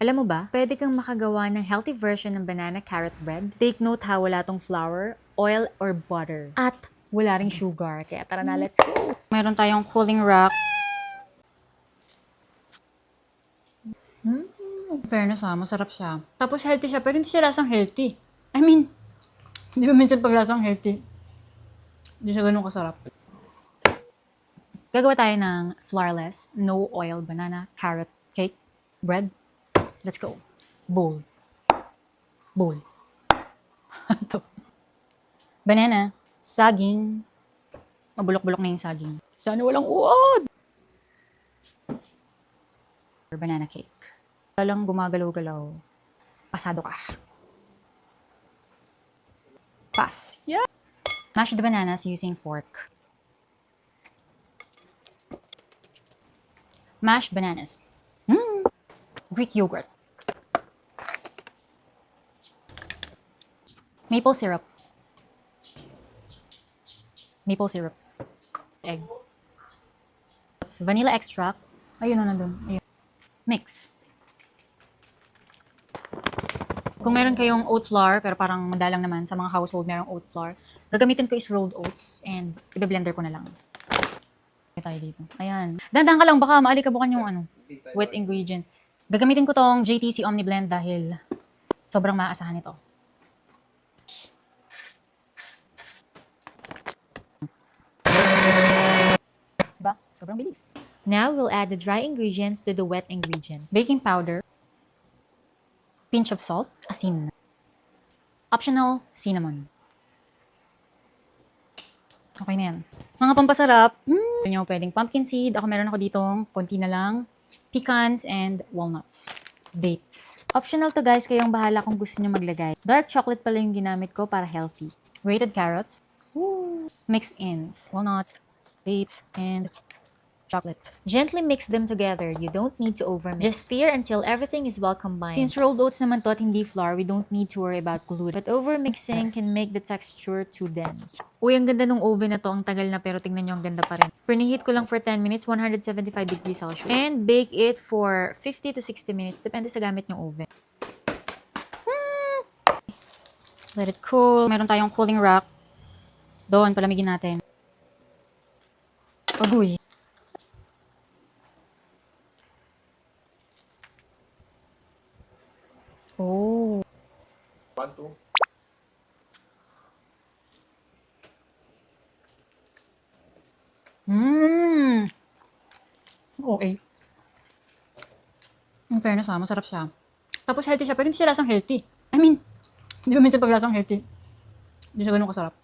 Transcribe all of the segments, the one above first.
Alam mo ba, pwede kang makagawa ng healthy version ng banana carrot bread. Take note ha, wala tong flour, oil, or butter. At wala ring sugar. Kaya tara na, let's go! Meron tayong cooling rack. Fairness ha, masarap siya. Tapos healthy siya, pero hindi siya lasang healthy. I mean, di ba minsan pag lasang healthy, hindi siya ganun kasarap. Gagawa tayo ng flourless, no oil banana carrot cake bread. Let's go. Bowl. Bowl. Ito. Banana. Saging. Mabulok-bulok na yung saging. Sana walang uod! Banana cake. Walang gumagalaw-galaw. Pasado ka. Pass. Yeah. Mash the bananas using fork. Mashed bananas. Greek yogurt. Maple syrup. Maple syrup. Egg. Vanilla extract. Ayun na nandun. Ayun. Mix. Kung meron kayong oat flour, pero parang madalang naman sa mga household merong oat flour, gagamitin ko is rolled oats and i-blender ko na lang. Tayo dito. Ayan. Dandan ka lang, baka maalikabukan yung wet ingredients. Gagamitin ko tong JTC OmniBlend dahil sobrang maaasahan ito. Diba? Sobrang bilis. Now, we'll add the dry ingredients to the wet ingredients. Baking powder, pinch of salt, asin. Optional, cinnamon. Okay na yan. Mga pampasarap, nyo pwedeng pumpkin seed. Meron ako ditong konti na lang. Pecans and walnuts. Dates. Optional to guys, kayong bahala kung gusto nyo maglagay. Dark chocolate pala yung ginamit ko para healthy. Grated carrots. Mix ins. Walnut, dates, and chocolate. Gently mix them together. You don't need to overmix. Just stir until everything is well combined. Since rolled oats naman to at hindi flour, we don't need to worry about gluten. But overmixing can make the texture too dense. Uy, ang ganda ng oven na to. Ang tagal na pero tingnan nyo, ang ganda pa rin. Preheat ko lang for 10 minutes, 175 degrees Celsius. And bake it for 50 to 60 minutes. Depende sa gamit yung oven. Let it cool. Meron tayong cooling rack. Doon, palamigin natin. Agoy. Oh. 1, 2. Okay. In fairness ha, masarap siya. Tapos healthy siya, pero hindi siya lasang healthy. I mean, di ba minsan pag lasang healthy, hindi siya ganun kasarap.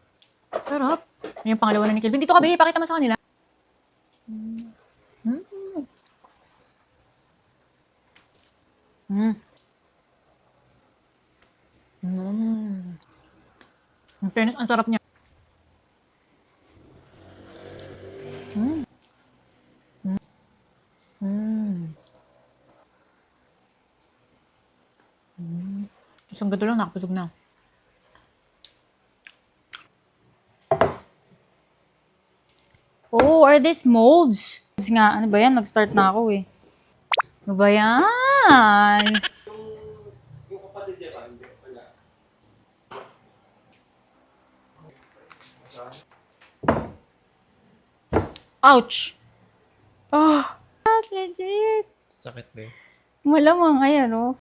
Sarap. Yung pangalawa na ni Kelvin. Dito ka, babe. Pakita mo sa kanila. In fairness, ang sarap niya. Isang gato lang, nakapusog na. Oh, are these molds? Kasi nga, ano ba yan? Mag-start na ako eh. Ano ba yan? Yung kapatid niya ba? Hindi wala. Ouch! Oh! Legit! Sakit ba? Malamang, ayan oh.